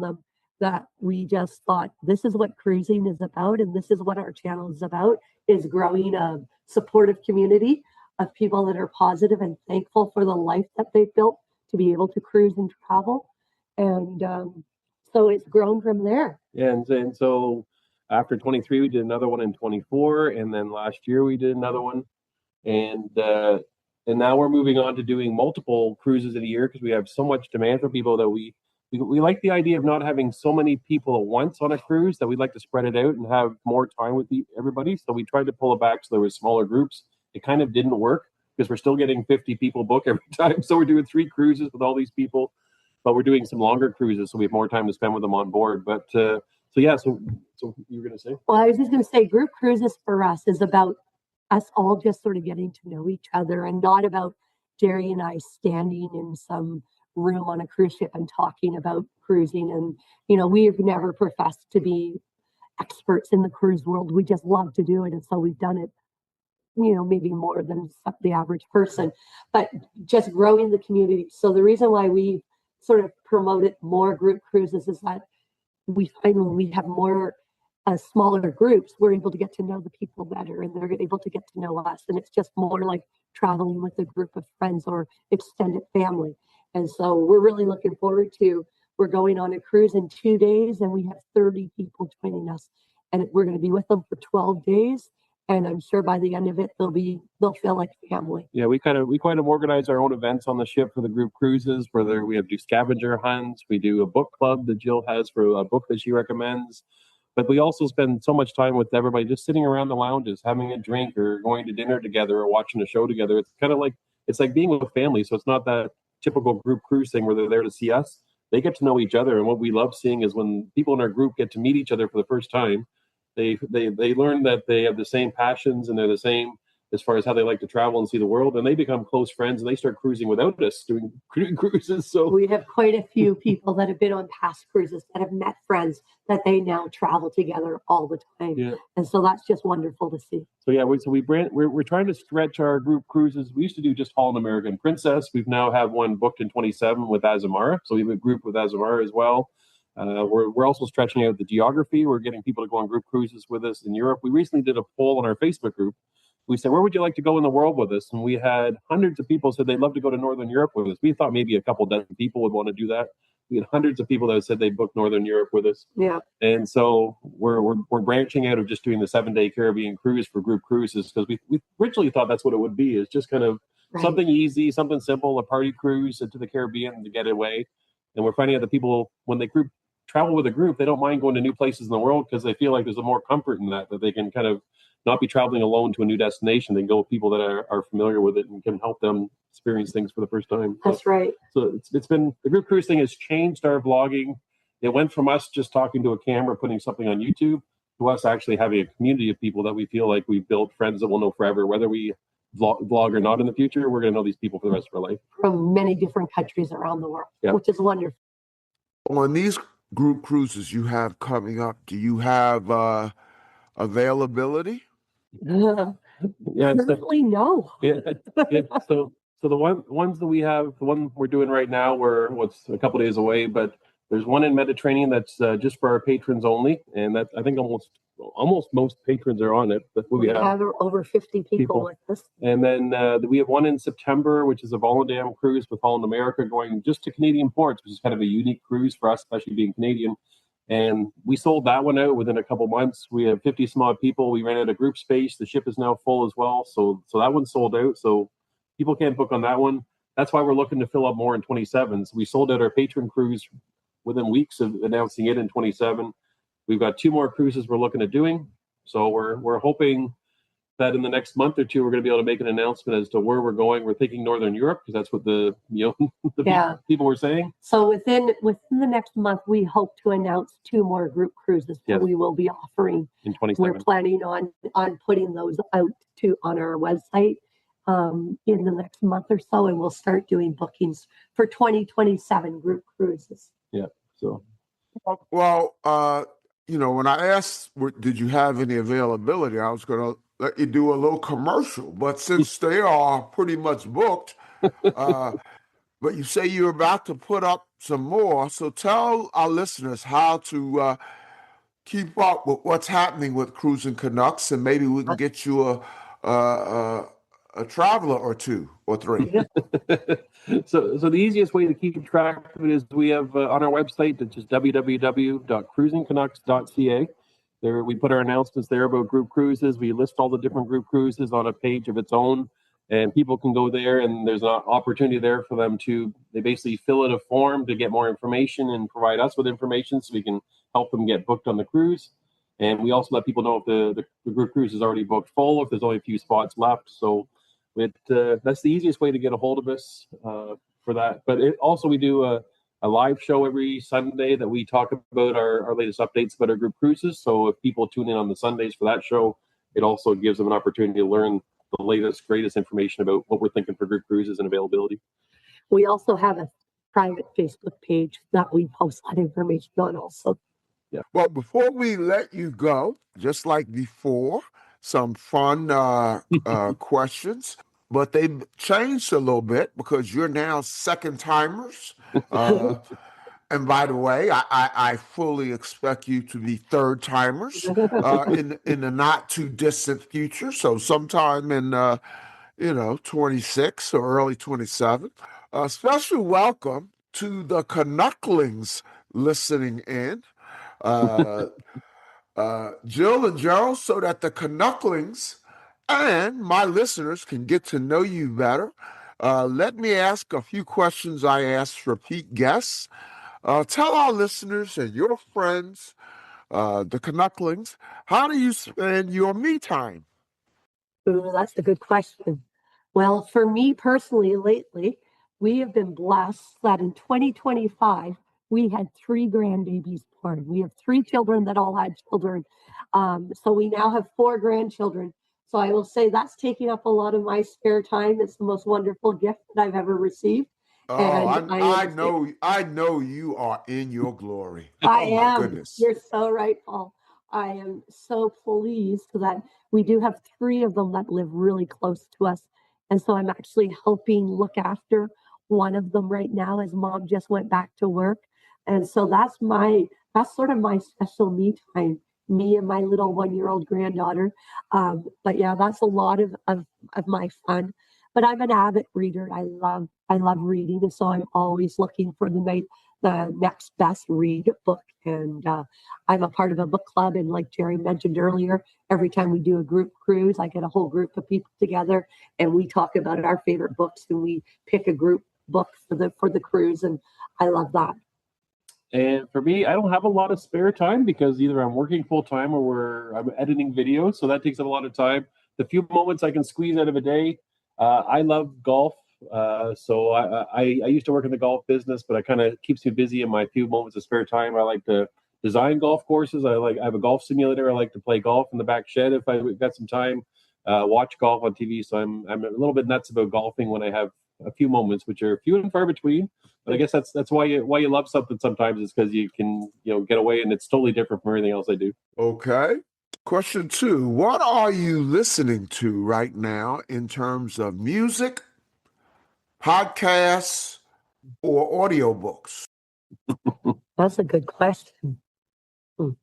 them. that we just thought this is what cruising is about, and this is what our channel is about, is growing a supportive community of people that are positive and thankful for the life that they've built to be able to cruise and travel. And so it's grown from there. And so after 23, we did another one in 24, and then last year we did another one, and now we're moving on to doing multiple cruises in a year because we have so much demand from people that we like the idea of not having so many people at once on a cruise, that we'd like to spread it out and have more time with everybody. So we tried to pull it back so there was smaller groups. It kind of didn't work because we're still getting 50 people book every time. So we're doing 3 cruises with all these people, but we're doing some longer cruises so we have more time to spend with them on board. But so you were going to say? Well, I was just going to say, group cruises for us is about us all just sort of getting to know each other, and not about Jerry and I standing in some room on a cruise ship and talking about cruising. And, we've never professed to be experts in the cruise world. We just love to do it. And so we've done it, maybe more than the average person, but just growing the community. So the reason why we sort of promoted more group cruises is that we find when we have more smaller groups, we're able to get to know the people better, and they're able to get to know us. And it's just more like traveling with a group of friends or extended family. And so we're really looking forward to, we're going on a cruise in 2 days, and we have 30 people joining us, and we're going to be with them for 12 days. And I'm sure by the end of it, they'll feel like family. Yeah, we kind of organize our own events on the ship for the group cruises, whether we do scavenger hunts, we do a book club that Jill has for a book that she recommends. But we also spend so much time with everybody just sitting around the lounges, having a drink or going to dinner together or watching a show together. It's kind of like, it's like being with family. So it's not that typical group cruise thing where they're there to see us. They get to know each other. And what we love seeing is when people in our group get to meet each other for the first time, they learn that they have the same passions and they're the same as far as how they like to travel and see the world, and they become close friends and they start cruising without us doing cruises. So we have quite a few people that have been on past cruises that have met friends that they now travel together all the time. Yeah. And so that's just wonderful to see. So yeah, we're trying to stretch our group cruises. We used to do just Holland American Princess. We've now have one booked in 27 with Azamara. So we have a group with Azamara as well. We're also stretching out the geography. We're getting people to go on group cruises with us in Europe. We recently did a poll on our Facebook group. We said, where would you like to go in the world with us? And we had hundreds of people said they'd love to go to Northern Europe with us. We thought maybe a couple dozen people would want to do that. We had hundreds of people that said they booked Northern Europe with us. Yeah. And so we're branching out of just doing the 7-day Caribbean cruise for group cruises, because we originally thought that's what it would be, is just kind of something easy, something simple, a party cruise into the Caribbean to get away. And we're finding out that people, when they travel with a group, they don't mind going to new places in the world because they feel like there's more comfort in that they can kind of not be traveling alone to a new destination. They can go with people that are familiar with it and can help them experience things for the first time. That's right. So it's been, the group cruise thing has changed our vlogging. It went from us just talking to a camera, putting something on YouTube, to us actually having a community of people that we feel like we've built friends that we'll know forever. Whether we vlog or not in the future, we're going to know these people for the rest of our life. From many different countries around the world, which is wonderful. On these group cruises you have coming up, do you have availability? Currently, no. Yeah. So the ones that we have, the one we're doing right now, what's a couple days away, but there's one in Mediterranean that's just for our patrons only, and that I think almost most patrons are on it. We have over 50 people with us. And then we have one in September, which is a Volendam cruise with Holland America, going just to Canadian ports, which is kind of a unique cruise for us, especially being Canadian. And we sold that one out within a couple months. We have 50 some odd people. We ran out of group space. The ship is now full as well. So that one's sold out. So people can't book on that one. That's why we're looking to fill up more in 27. So we sold out our patron cruise within weeks of announcing it in 27. We've got 2 more cruises we're looking at doing. So we're hoping that in the next month or two, we're going to be able to make an announcement as to where we're going. We're thinking Northern Europe, because that's what the people were saying. So within the next month, we hope to announce 2 more group cruises that we will be offering in 27. We're planning on putting those out on our website in the next month or so, and we'll start doing bookings for 2027 group cruises. Yeah. So. Well, when I asked, did you have any availability, I was going to let you do a little commercial, but since they are pretty much booked, But you say you're about to put up some more. So tell our listeners how to keep up with what's happening with Cruising Canucks, and maybe we can get you a traveler or two or three. So the easiest way to keep track of it is we have on our website, that's just www.cruisingcanucks.ca. There we put our announcements there about group cruises. We list all the different group cruises on a page of its own, and people can go there, and there's an opportunity there for them to, they basically fill out a form to get more information and provide us with information so we can help them get booked on the cruise. And we also let people know if the group cruise is already booked full, if there's only a few spots left. So that's the easiest way to get a hold of us for that. But also we do a live show every Sunday that we talk about our latest updates about our group cruises. So if people tune in on the Sundays for that show, it also gives them an opportunity to learn the latest, greatest information about what we're thinking for group cruises and availability. We also have a private Facebook page that we post that information on also. Yeah. Well, before we let you go, just like before, some fun questions, but they've changed a little bit because you're now second timers. And by the way, I fully expect you to be third timers in the not too distant future. So sometime in 26 or early 27. A special welcome to the Canucklings listening in. Jill and Gerald, so that the Canucklings and my listeners can get to know you better. Let me ask a few questions I ask repeat guests. Tell our listeners and your friends, the Canucklings, how do you spend your me time? Ooh, that's a good question. Well, for me personally, lately, we have been blessed that in 2025, we had three grandbabies born. We have three children that all had children. So we now have four grandchildren. So I will say that's taking up a lot of my spare time. It's the most wonderful gift that I've ever received. Oh, And I know you are in your glory. I Oh my am. goodness. You're so right, Paul. I am so pleased that we do have three of them that live really close to us. And so I'm actually helping look after one of them right now as mom just went back to work. And so that's sort of my special me time, me and my little 1-year-old granddaughter. But yeah, that's a lot of my fun. But I'm an avid reader. I love reading. And so I'm always looking for the next best read book. And I'm a part of a book club. And like Jerry mentioned earlier, every time we do a group cruise, I get a whole group of people together and we talk about our favorite books and we pick a group book for the cruise. And I love that. And for me, I don't have a lot of spare time because either I'm working full time or I'm editing videos. So that takes up a lot of time. The few moments I can squeeze out of a day, I love golf. So I used to work in the golf business, but it kind of keeps me busy in my few moments of spare time. I like to design golf courses. I have a golf simulator. I like to play golf in the back shed if I've got some time. Watch golf on TV. So I'm a little bit nuts about golfing when I have a few moments, which are few and far between. But I guess that's why you love something sometimes is because you can get away and it's totally different from everything else I do. Okay. Question 2. What are you listening to right now in terms of music, podcasts, or audiobooks? That's a good question.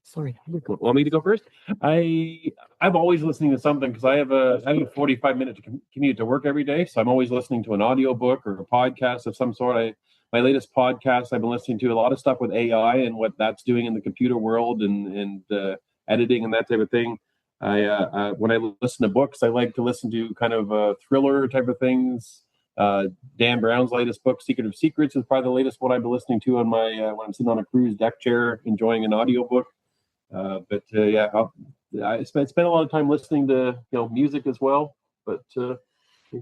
Sorry. Want me to go first? I'm always listening to something because I have a 45-minute commute to work every day, so I'm always listening to an audiobook or a podcast of some sort. My latest podcast I've been listening to a lot of stuff with AI and what that's doing in the computer world and editing and that type of thing. When I listen to books, I like to listen to kind of thriller type of things. Dan Brown's latest book, Secret of Secrets, is probably the latest one I've been listening to on my when I'm sitting on a cruise deck chair enjoying an audiobook. Yeah, I spent a lot of time listening to music as well. But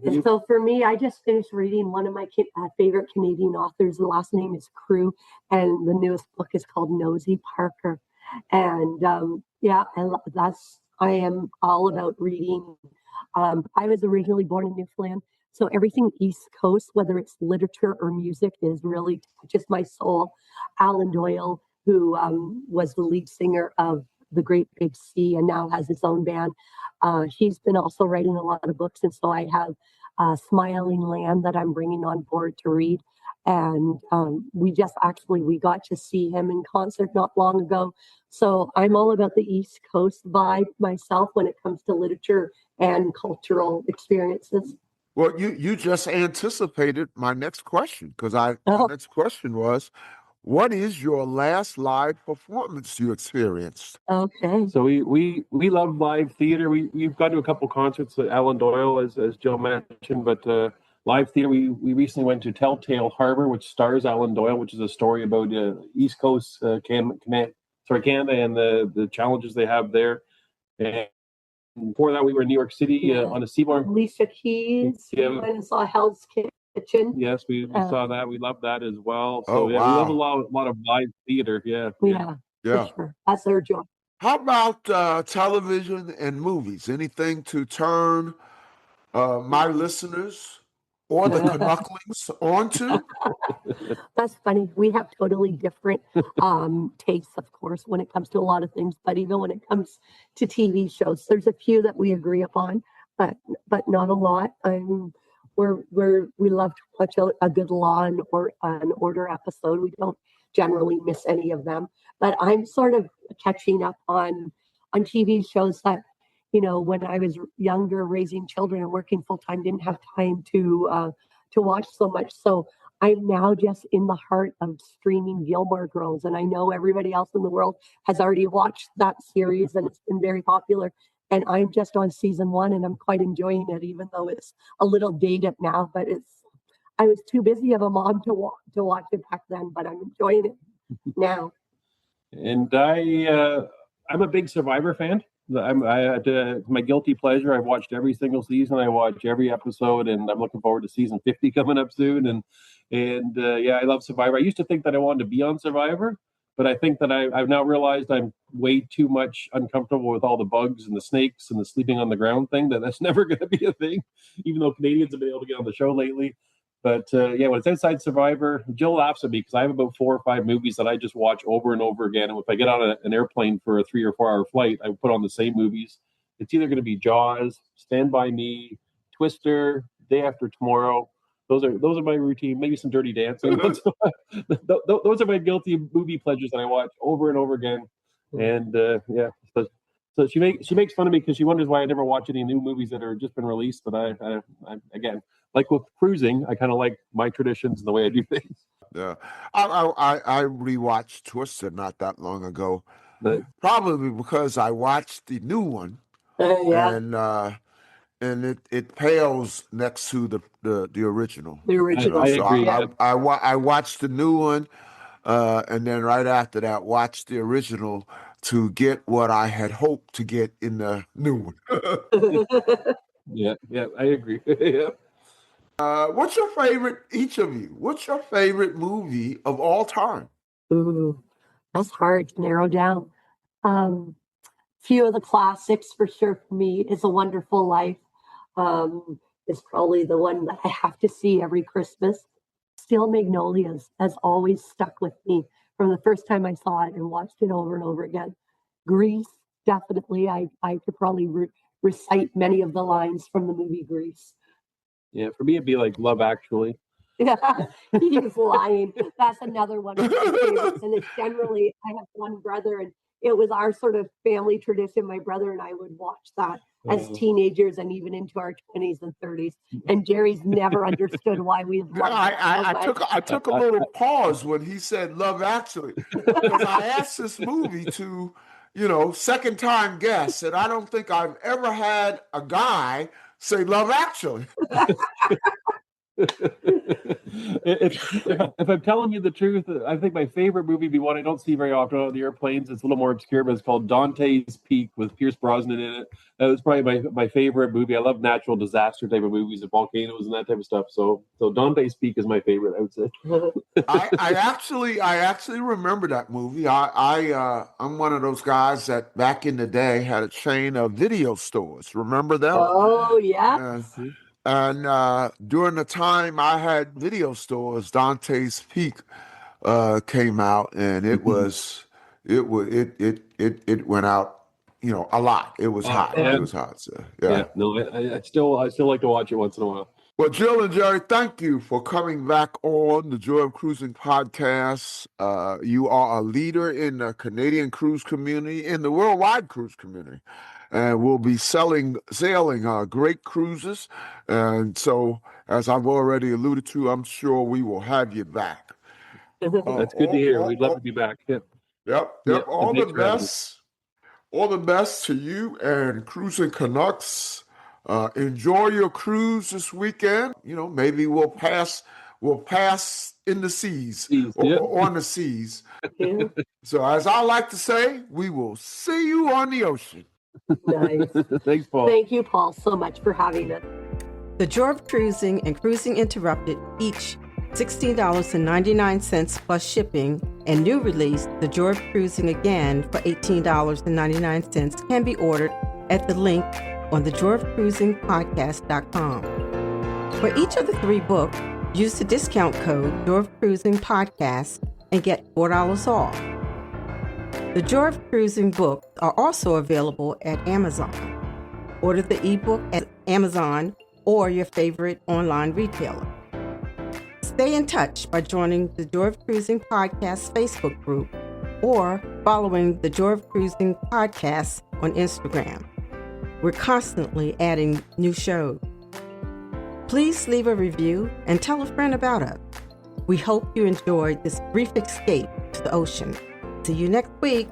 And so for me, I just finished reading one of my favorite Canadian authors. The last name is Crew, and the newest book is called Nosy Parker. And yeah, I am all about reading. I was originally born in Newfoundland, so everything East Coast, whether it's literature or music, is really touches my soul. Alan Doyle, who was the lead singer of The Great Big Sea and now has his own band. He's been also writing a lot of books, and so I have Smiling Land that I'm bringing on board to read. And we got to see him in concert not long ago. So I'm all about the East Coast vibe myself when it comes to literature and cultural experiences. Well, you just anticipated my next question because my next question was, what is your last live performance you experienced? Okay. So we love live theater. We've gone to a couple concerts at Alan Doyle, as Jill mentioned, but live theater. We recently went to Telltale Harbor, which stars Alan Doyle, which is a story about East Coast Canada and the challenges they have there. And before that, we were in New York City on a Seabourn. Alicia Keys. Yeah. We went and saw Hell's Kitchen. Yes, we saw that. We love that as well. So Oh, yeah, we love a wow. lot of live theater. Yeah. Yeah, Yeah. for sure. That's our joy. How about television and movies? Anything to turn my listeners or the Canucklings onto? That's funny. We have totally different tastes, of course, when it comes to a lot of things. But even when it comes to TV shows, there's a few that we agree upon, but not a lot. We love to watch a good Law and or an Order episode. We don't generally miss any of them. But I'm sort of catching up on TV shows that, when I was younger, raising children and working full time, didn't have time to watch so much. So I'm now just in the heart of streaming Gilmore Girls, and I know everybody else in the world has already watched that series, and it's been very popular. And I'm just on season 1, and I'm quite enjoying it, even though it's a little dated now. But I was too busy of a mom to watch it back then, but I'm enjoying it now. And I'm a big Survivor fan. My guilty pleasure. I've watched every single season. I watch every episode, and I'm looking forward to season 50 coming up soon. And I love Survivor. I used to think that I wanted to be on Survivor, but I think that I've now realized I'm way too much uncomfortable with all the bugs and the snakes and the sleeping on the ground thing. That's never going to be a thing, even though Canadians have been able to get on the show lately. But when it's outside Survivor, Jill laughs at me because I have about 4 or 5 movies that I just watch over and over again. And if I get on an airplane for a 3 or 4 hour flight, I put on the same movies. It's either going to be Jaws, Stand By Me, Twister, Day After Tomorrow. Those are my routine. Maybe some Dirty Dancing. Those are my guilty movie pleasures that I watch over and over again. And So she makes fun of me because she wonders why I never watch any new movies that are just been released. But I again, like with cruising, I kind of like my traditions and the way I do things. Yeah, I rewatched Twister not that long ago, probably because I watched the new one, and it pales next to the original. The original. I agree. I watched the new one, and then right after that, watched the original to get what I had hoped to get in the new one. Yeah, I agree. Yeah. What's your favorite, each of you? What's your favorite movie of all time? Ooh, that's hard to narrow down. Few of the classics for sure for me is A Wonderful Life. Is probably the one that I have to see every Christmas. Still Magnolias has always stuck with me from the first time I saw it and watched it over and over again. Grease, definitely. I could probably recite many of the lines from the movie Grease. Yeah, for me, it'd be like Love Actually. He's lying. That's another one of my favorites. And it's generally, I have one brother, and it was our sort of family tradition. My brother and I would watch that as teenagers and even into our 20s and 30s. And Jerry's never understood why we loved I took a little pause when he said Love Actually, because I asked this movie to, second time guests, and I don't think I've ever had a guy say Love Actually. If I'm telling you the truth, I think my favorite movie would be one I don't see very often on the airplanes. It's a little more obscure, but it's called Dante's Peak with Pierce Brosnan in it. That was probably my favorite movie. I love natural disaster type of movies and volcanoes and that type of stuff. So Dante's Peak is my favorite, I would say. I actually remember that movie. I'm one of those guys that back in the day had a chain of video stores. Remember them? Oh, yeah. And during the time I had video stores, Dante's Peak came out, and it went out, a lot. It was hot. Yeah. It was hot. So, yeah. No, I still like to watch it once in a while. Well, Jill and Jerry, thank you for coming back on the Joy of Cruising podcast. You are a leader in the Canadian cruise community, in the worldwide cruise community, and we'll be sailing great cruises. And so, as I've already alluded to, I'm sure we will have you back. That's good to hear. We'd love to be back. Yep. Yep. All the Thanks for having me. best. All the best to you and Cruising Canucks. Enjoy your cruise this weekend. You know, maybe we'll pass in the seas or on the seas. Yeah. So as I like to say, we will see you on the ocean. Nice. Thanks, Paul. Thank you, Paul, so much for having us. The Joy of Cruising and Cruising Interrupted, each $16.99 plus shipping, and new release, The Joy of Cruising Again for $18.99 can be ordered at the link on thejoyofcruisingpodcast.com. For each of the 3 books, use the discount code Joy of Cruising Podcast and get $4 off. The Joy of Cruising books are also available at Amazon. Order the ebook at Amazon or your favorite online retailer. Stay in touch by joining the Joy of Cruising Podcast Facebook group or following the Joy of Cruising Podcast on Instagram. We're constantly adding new shows. Please leave a review and tell a friend about us. We hope you enjoyed this brief escape to the ocean. See you next week.